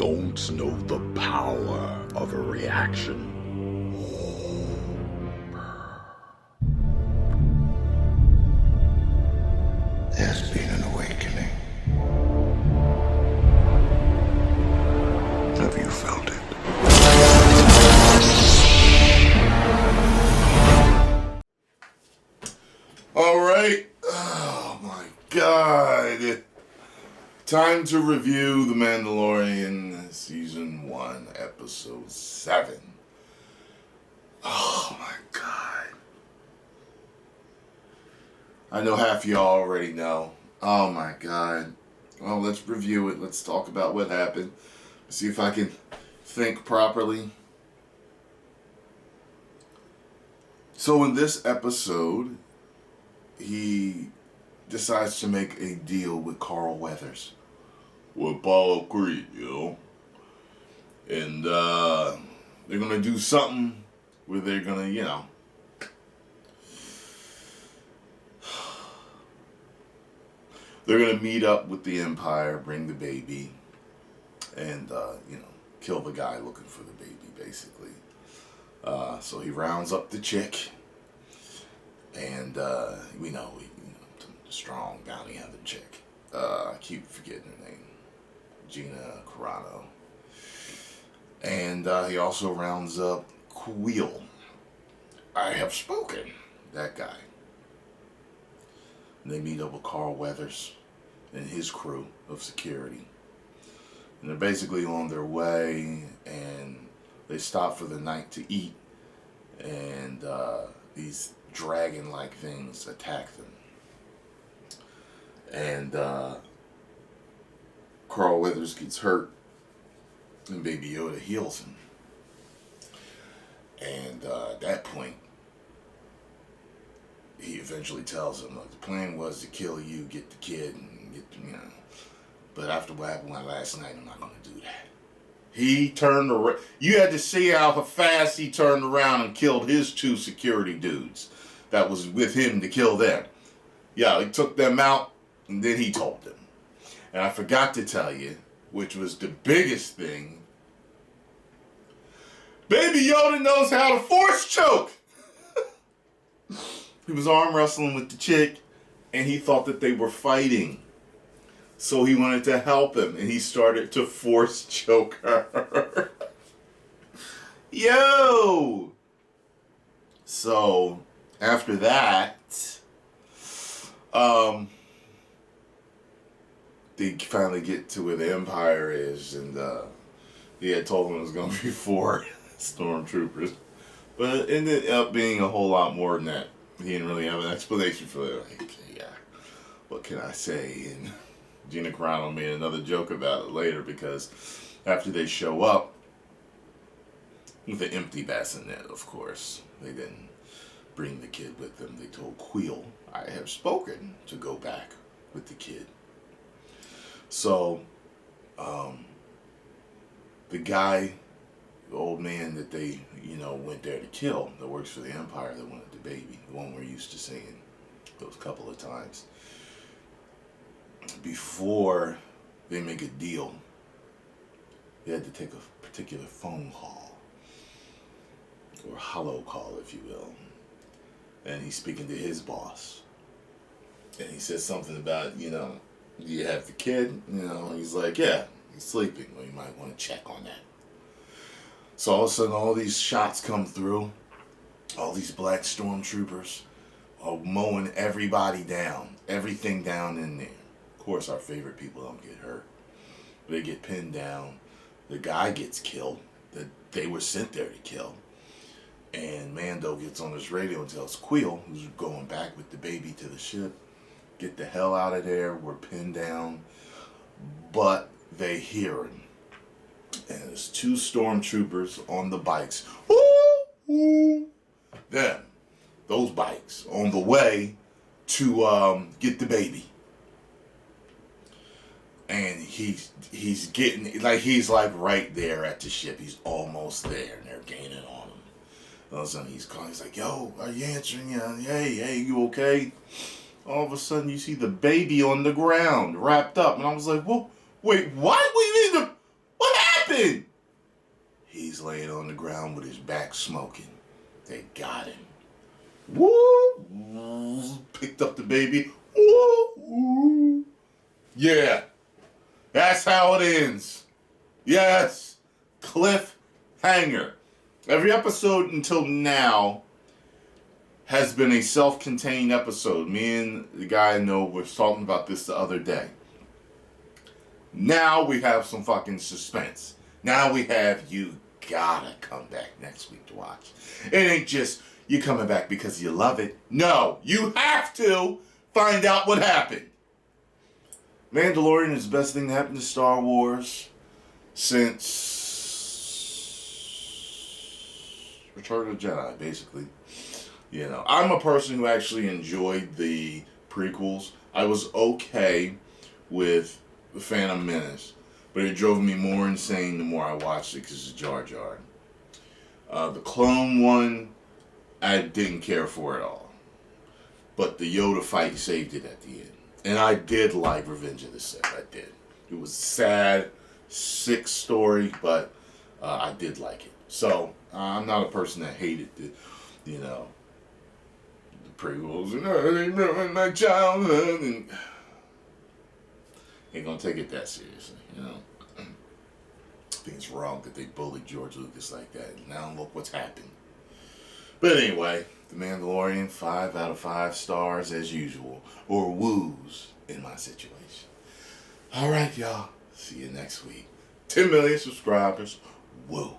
don't know the power of a reaction. There's been an awakening. Have you felt it? All right. Oh my God. Time to review The Mandalorian Season 1, Episode 7. Oh my God. I know half of y'all already know. Oh my God. Well, let's review it. Let's talk about what happened. See if I can think properly. So in this episode, he decides to make a deal with Carl Weathers. With Apollo Creed, you know. And they're going to do something where they're going to, you know, they're going to meet up with the Empire, bring the baby, and, you know, kill the guy looking for the baby, basically. So he rounds up the chick, and we know, the strong bounty hunter chick. I keep forgetting her name. Gina Carano. And he also rounds up Quill. I have spoken. That guy. And they meet up with Carl Weathers and his crew of security. And they're basically on their way, and they stop for the night to eat. And these dragon-like things attack them. And Carl Weathers gets hurt, and Baby Yoda heals him. And at that point, he eventually tells him, "Look, the plan was to kill you, get the kid, and get you know. But after what happened last night, I'm not going to do that." He turned around. You had to see how fast he turned around and killed his two security dudes that was with him to kill them. Yeah, he took them out, and then he told them. And I forgot to tell you, which was the biggest thing, Baby Yoda knows how to force choke. He was arm wrestling with the chick, and he thought that they were fighting. So he wanted to help him, and he started to force choke her. Yo! So, after that, they finally get to where the Empire is, and he had told them it was going to be 4 stormtroopers. But it ended up being a whole lot more than that. He didn't really have an explanation for it. Like, yeah, what can I say? And Gina Carano made another joke about it later, because after they show up, with an empty bassinet, of course, they didn't bring the kid with them. They told Quill, "I have spoken," to go back with the kid. So, the guy, the old man that they, went there to kill, that works for the Empire, that wanted the baby, the one we're used to seeing those couple of times, before they make a deal, they had to take a particular phone call, or holo call, if you will, and he's speaking to his boss, and he says something about, you have the kid, he's like, yeah, he's sleeping, well, you might want to check on that. So all of a sudden, all these shots come through, all these black stormtroopers are mowing everybody down, everything down in there. Of course, our favorite people don't get hurt. They get pinned down. The guy gets killed that they were sent there to kill. And Mando gets on his radio and tells Quill, who's going back with the baby to the ship, get the hell out of there, we're pinned down. But they hear him. And there's 2 stormtroopers on the bikes. Woo! Them, those bikes, on the way to get the baby. And he's getting, he's right there at the ship. He's almost there, and they're gaining on him. All of a sudden he's calling, he's like, "Yo, are you answering? Hey, you okay?" All of a sudden you see the baby on the ground, wrapped up. And I was like, "Whoa, wait, what? What happened?" happened? He's laying on the ground with his back smoking. They got him. Woo! Picked up the baby. Woo! Yeah. That's how it ends. Yes. Cliffhanger. Every episode until now has been a self-contained episode. Me and the guy I know were talking about this the other day. Now we have some fucking suspense. Now we have you gotta come back next week to watch. It ain't just you coming back because you love it. No, you have to find out what happened. Mandalorian is the best thing that happened to Star Wars since Return of the Jedi, basically. You know, I'm a person who actually enjoyed the prequels. I was okay with The Phantom Menace, but it drove me more insane the more I watched it because of Jar Jar. The Clone one, I didn't care for at all. But the Yoda fight saved it at the end. And I did like Revenge of the Sith. I did. It was sad, sick story, but I did like it. So I'm not a person that hated the prequels and they ruined my childhood and ain't gonna take it that seriously, you know. I think it's wrong that they bullied George Lucas like that. Now look what's happened. But anyway, The Mandalorian, 5 out of 5 stars as usual. Or woos in my situation. Alright, y'all. See you next week. 10 million subscribers. Woo.